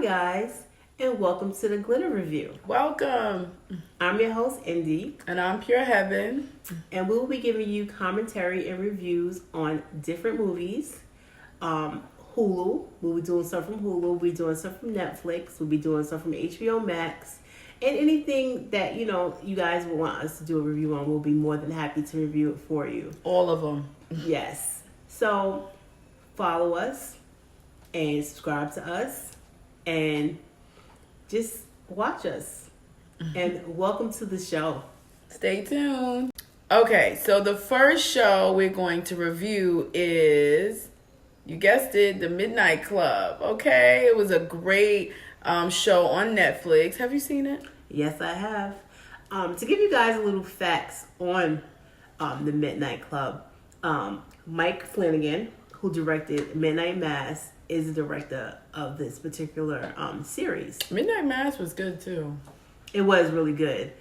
Hi, guys, and welcome to the Glitter Review. Welcome. I'm your host, Indy, And I'm Pure Heaven. and we will be giving you commentary and reviews on different movies. Hulu, we'll be doing stuff from Hulu, we'll be doing stuff from Netflix, we'll be doing stuff from HBO Max, and anything that you guys will want us to do a review on, we'll be more than happy to review it for you. All of them. Yes. So follow us and subscribe to us and just watch us. And welcome to the show. Stay tuned. Okay, so the first show we're going to review is, you guessed it, The Midnight Club. Okay, it was a great show on Netflix. Have you seen it? Yes, I have. To give you guys a little facts on The Midnight Club, Mike Flanagan, who directed Midnight Mass, is the director of this particular series. Midnight Mass was good too. It was really good.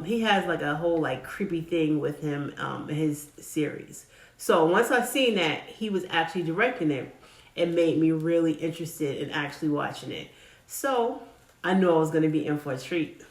He has like a whole like creepy thing with him in his series. So once I seen that he was actually directing it, it made me really interested in actually watching it. So I knew I was going to be in for a treat.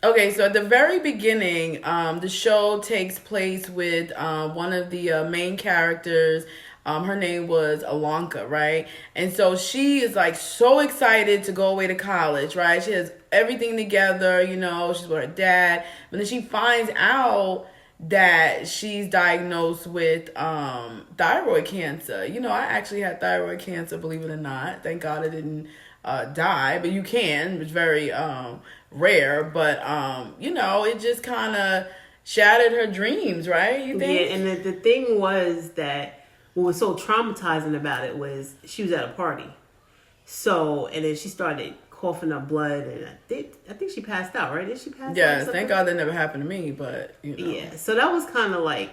Okay, so at the very beginning, the show takes place with one of the main characters. Her name was Alonka, right? And so she is like so excited to go away to college, right? She has everything together, she's with her dad. But then she finds out that she's diagnosed with thyroid cancer. I actually had thyroid cancer, believe it or not. Thank God I didn't die, but you can. It's very rare, but it just kind of shattered her dreams, right? You think? Yeah, and the thing was that what was so traumatizing about it was she was at a party. So, and then she started coughing up blood, and I think she passed out, right? Did she pass out? Yes, thank God that never happened to me, but Yeah, so that was kind of like,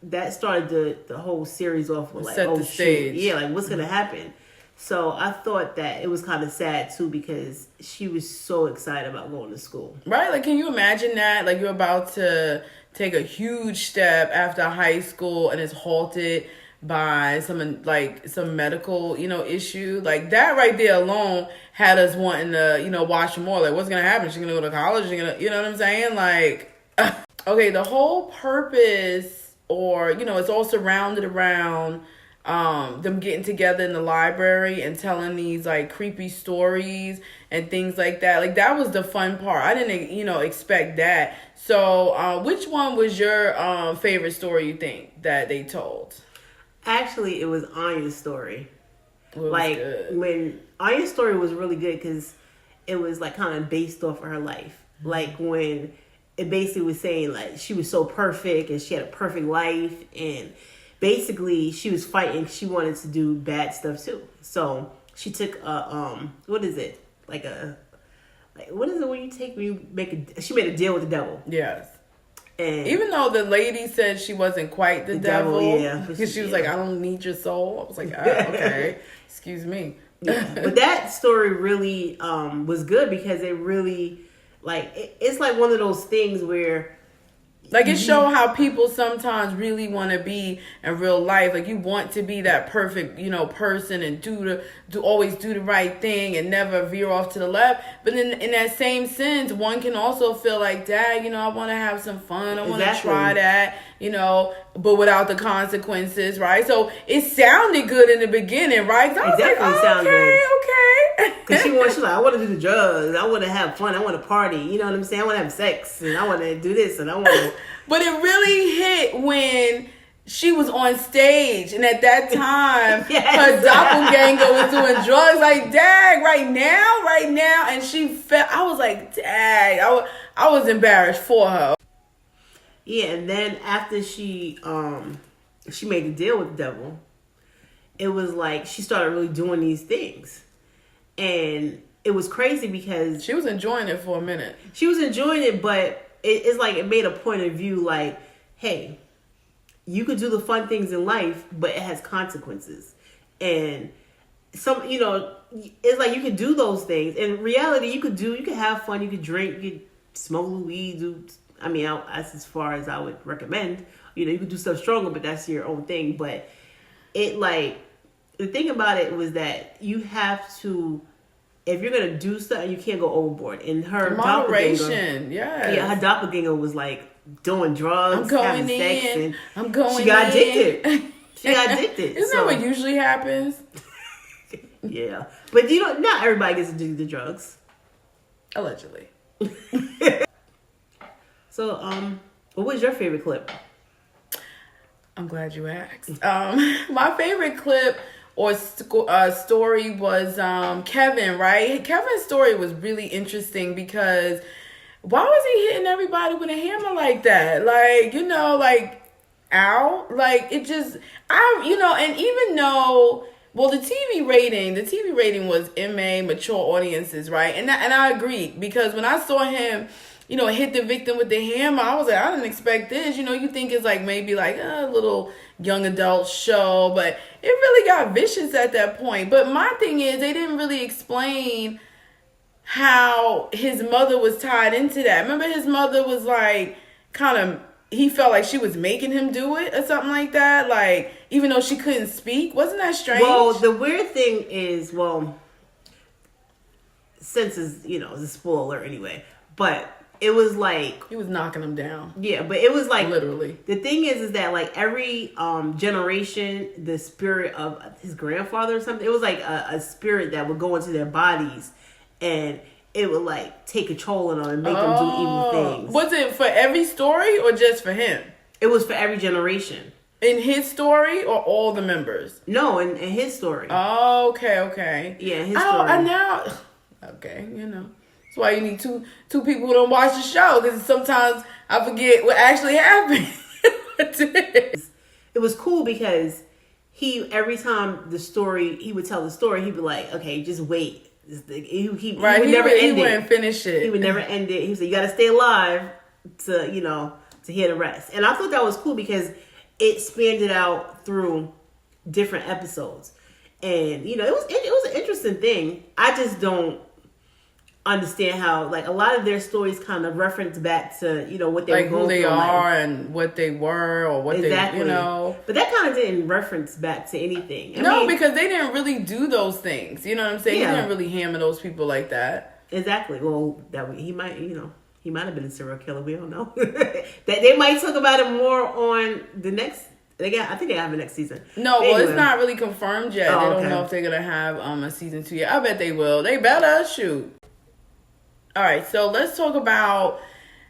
that started the whole series off with like, set oh the shit, stage. yeah, like what's gonna happen? So I thought that it was kind of sad too because she was so excited about going to school. Right? Like, can you imagine that? Like, you're about to take a huge step after high school and it's halted by some medical, issue. Like, that right there alone had us wanting to, watch more. Like, what's going to happen? She's going to go to college? She's going to, you know what I'm saying? Like, okay, the whole purpose, or, it's all surrounded around them getting together in the library and telling these like creepy stories and things like that. Like, that was the fun part. I didn't expect that. So which one was your favorite story, you think, that they told? Actually, it was Anya's story. Like, when Anya's story was really good because it was like kind of based off of her life. Mm-hmm. Like when it basically was saying like she was so perfect and she had a perfect life, and basically she was fighting. She wanted to do bad stuff too. So she took what is it? What is it when you she made a deal with the devil. Yes. And even though the lady said she wasn't quite the devil, yeah, because she was like, I don't need your soul. I was like, oh, okay, excuse me. Yeah. But that story really was good because it really it's like one of those things where like it showed how people sometimes really want to be in real life. Like, you want to be that perfect, person and always do the right thing and never veer off to the left. But then in that same sense, one can also feel like, Dad, I want to have some fun. I want to try that, but without the consequences, right? So it sounded good in the beginning, right? So I was definitely like, sounded good. Okay. Because she's like, I want to do the drugs. I want to have fun. I want to party. You know what I'm saying? I want to have sex. And I want to do this. And I want to... But it really hit when she was on stage, and at that time, yes. Her doppelganger was doing drugs. Like, dag, right now, and she felt. I was like, dag, I was embarrassed for her. Yeah, and then after she made the deal with the devil, it was like she started really doing these things, and it was crazy because she was enjoying it for a minute. She was enjoying it, but it's like it made a point of view like, hey, you could do the fun things in life, but it has consequences. And it's like you could do those things. In reality, you could have fun, you could drink, you could smoke weed, that's as far as I would recommend. You could do stuff stronger, but that's your own thing. But the thing about it was that you have to if you're gonna do something, you can't go overboard. And her moderation, yeah, her doppelganger was like doing drugs, I'm going having sex, in. and I'm going. She got in. addicted. She got addicted. Isn't that what usually happens? Yeah, but not everybody gets addicted to drugs. Allegedly. So, what was your favorite clip? I'm glad you asked. My favorite clip or story was Kevin, right? Kevin's story was really interesting because why was he hitting everybody with a hammer like that? Like, ow. Like, it just, and even though, well, the TV rating was MA, mature audiences, right? And I agree, because when I saw him, hit the victim with the hammer, I was like, I didn't expect this. You think it's like maybe like a little young adult show, but it really got vicious at that point. But my thing is, they didn't really explain how his mother was tied into that. Remember, his mother was like, he felt like she was making him do it or something like that. Like, even though she couldn't speak. Wasn't that strange? Well, the weird thing is, since it's, it's a spoiler anyway, but it was like he was knocking him down. Yeah, but it was like literally. The thing is that like every generation, the spirit of his grandfather or something, it was like a spirit that would go into their bodies, and it would like take control of them and make them do evil things. Was it for every story or just for him? It was for every generation. In his story or all the members? No, in his story. Oh, okay. Yeah, his story. And now, okay, That's why you need two people who don't watch the show, because sometimes I forget what actually happened. It was cool because every time he would tell the story, he'd be like, okay, just wait. He would never end it. He wouldn't finish it. He would never end it. He would say, you got to stay alive to hear the rest. And I thought that was cool because it spanned it out through different episodes. And, it was an interesting thing. I just don't understand how, like, a lot of their stories kind of reference back to, what they like who they are and what they were or what exactly. they, But that kind of didn't reference back to anything. I mean, mean, because they didn't really do those things. You know what I'm saying? Yeah. He didn't really hammer those people like that. Exactly. Well, he might, he might have been a serial killer. We don't know. That they might talk about it more on the next. I think they have a next season. No, well, it's not really confirmed yet. They don't know if they're gonna have a season 2 yet. I bet they will. They better shoot. All right, so let's talk about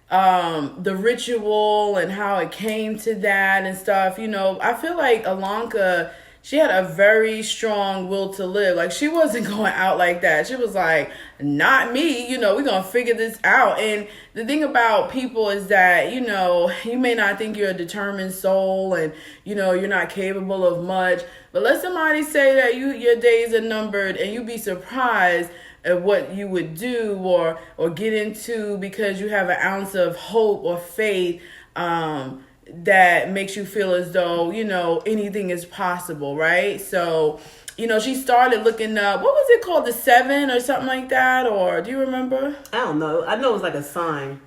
the ritual and how it came to that and stuff. I feel like Ilonka, she had a very strong will to live. Like, she wasn't going out like that. She was like, not me. We're going to figure this out. And the thing about people is that, you may not think you're a determined soul and, you're not capable of much. But let somebody say that your days are numbered, and you'd be surprised at what you would do or get into, because you have an ounce of hope or faith that makes you feel as though, anything is possible, right? So, she started looking up, what was it called, the 7 or something like that, or do you remember? I don't know. I know it was like a sign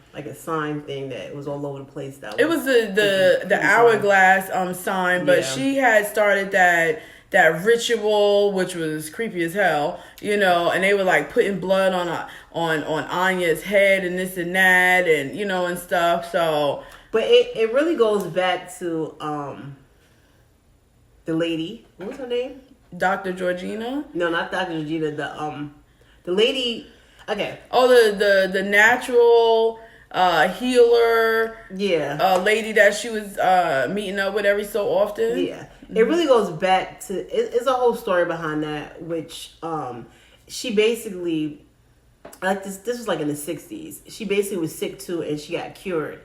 thing that was all over the place. It was the hourglass sign, but she had started that ritual, which was creepy as hell, and they were like putting blood on Anya's head and this and that, and and stuff. So, but it really goes back to the lady. What was her name? Dr. Georgina? No, not Dr. Georgina. The lady. Okay. Oh, the natural healer. Yeah. Lady that she was meeting up with every so often. Yeah. It really goes back to, it's a whole story behind that, which she basically, like this was like in the 60s. She basically was sick too, and she got cured.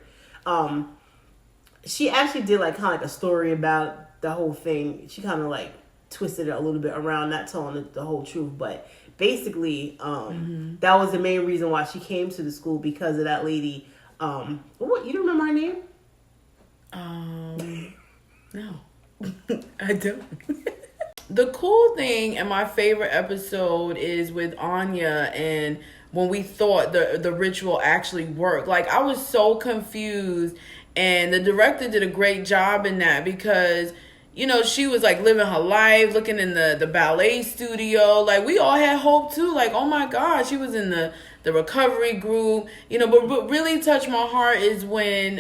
She actually did like kind of like a story about the whole thing. She kind of like twisted it a little bit around, not telling the whole truth, but basically that was the main reason why she came to the school, because of that lady. What, you don't remember her name? No. I don't. The cool thing and my favorite episode is with Anya, and when we thought the ritual actually worked. Like, I was so confused, and the director did a great job in that, because you know, she was like living her life, looking in the ballet studio. Like, we all had hope too. Like, oh my God, she was in the recovery group, you know. But what really touched my heart is when,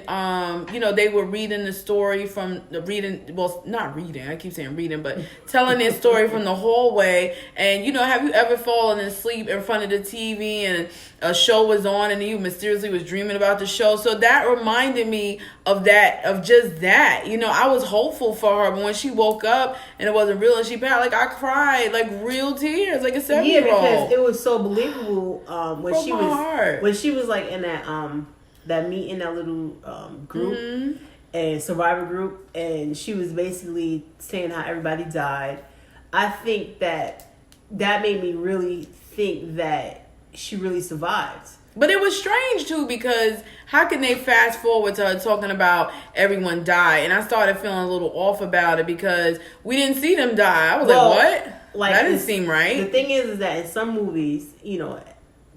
you know, they were reading the story from not reading, I keep saying reading, but telling their story from the hallway. And, you know, have you ever fallen asleep in front of the TV and a show was on and you mysteriously was dreaming about the show? So that reminded me of just that. You know, I was hopeful for her, but when she woke up and it wasn't real and she passed, like, I cried, like, real tears, like a 7-year-old. Yeah, because it was so believable when she was like in that meeting, that little group and survivor group, and she was basically saying how everybody died. I think that made me really think that she really survived. But it was strange too, because how can they fast forward to her talking about everyone died? And I started feeling a little off about it because we didn't see them die. I was like, what? Like, that didn't seem right. The thing is that in some movies, you know,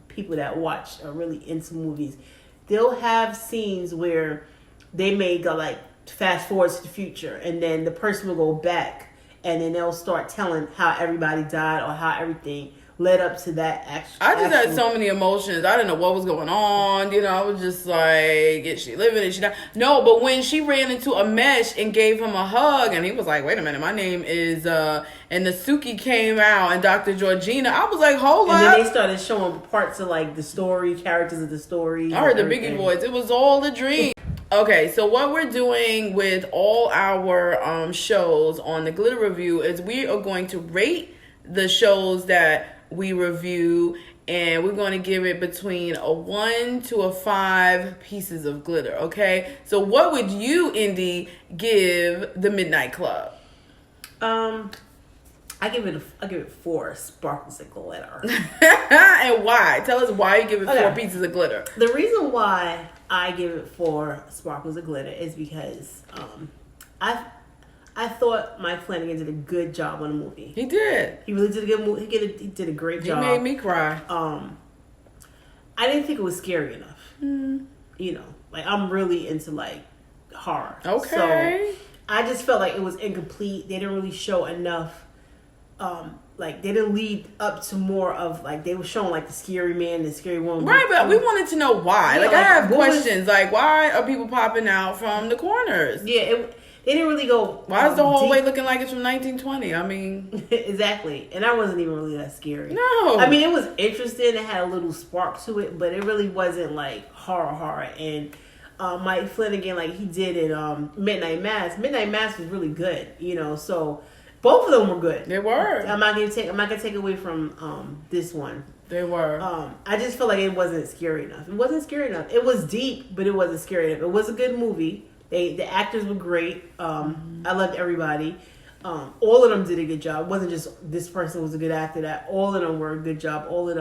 people that watch are really into movies, they'll have scenes where they may go like fast forward to the future, and then the person will go back, and then they'll start telling how everybody died or how everything led up to that action. I just had so many emotions. I didn't know what was going on. You know, I was just like, is she living? Is she not? No, but when she ran into a mesh and gave him a hug, and he was like, wait a minute, my name is, and the Suki came out, and Dr. Georgina, I was like, hold up. And then they started showing parts of like the story, characters of the story. I heard the Biggie voice. It was all a dream. Okay, so what we're doing with all our shows on the Glitter Review is we are going to rate the shows that we review, and we're going to give it between a 1 to a 5 pieces of glitter. Okay, so what would you, Indy, give the Midnight Club? I give it 4 sparkles of glitter. And why? Tell us why you give it 4 pieces of glitter. The reason why I give it 4 sparkles of glitter is because I thought Mike Flanagan did a good job on the movie. He did. He really did a good movie. He did a great job. He made me cry. I didn't think it was scary enough. You know, like, I'm really into like horror. Okay. So I just felt like it was incomplete. They didn't really show enough. Like, they didn't lead up to more of, like, they were showing like the scary man, the scary woman. Right, but we wanted to know why. Yeah, like, I have questions. Like, why are people popping out from the corners? Yeah, they didn't really go. Why is the hallway looking like it's from 1920? I mean, exactly. And that wasn't even really that scary. No. I mean, it was interesting. It had a little spark to it, but it really wasn't like horror. And Mike Flanagan, like he did in Midnight Mass. Midnight Mass was really good, you know. So both of them were good. They were. I'm not gonna take away from this one. They were. I just felt like it wasn't scary enough. It wasn't scary enough. It was deep, but it wasn't scary enough. It was a good movie. The actors were great. I loved everybody. All of them did a good job. It wasn't just this person was a good actor. That all of them were a good job. All of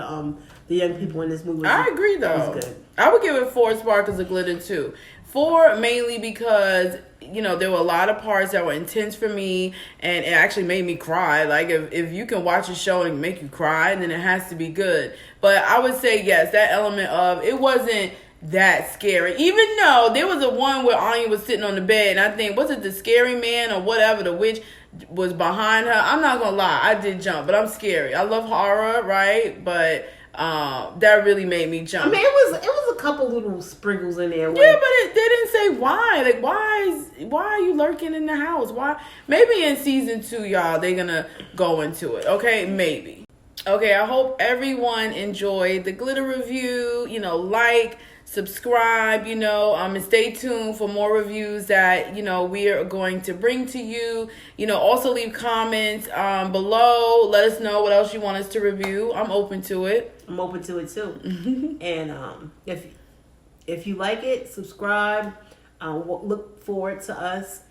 the young people in this movie. I agree, though. Was good. I would give it 4 sparkles of glitter too. 4 mainly because, you know, there were a lot of parts that were intense for me, and it actually made me cry. Like, if you can watch a show and make you cry, then it has to be good. But I would say yes, that element of it wasn't that scary, even though there was a one where Anya was sitting on the bed, and I think, was it the scary man or whatever, the witch was behind her. I'm not gonna lie, I did jump, but I'm scary. I love horror, right? But that really made me jump. I mean, it was a couple little sprinkles in there. Yeah, but they didn't say why. Like, why are you lurking in the house? Why? Maybe in season 2, y'all, they're gonna go into it. Okay, maybe. Okay, I hope everyone enjoyed the glitter review. You know, like, subscribe, you know, and stay tuned for more reviews that, you know, we are going to bring to you. You know, also leave comments below. Let us know what else you want us to review. I'm open to it. I'm open to it too. And if you like it, subscribe. Look forward to us,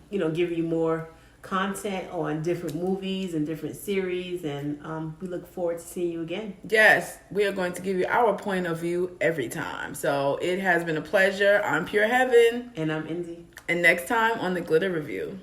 you know, giving you more content on different movies and different series, and we look forward to seeing you again. Yes, we are going to give you our point of view every time. So it has been a pleasure. I'm Pure Heaven. And I'm Indy. And next time on the Glitter Review.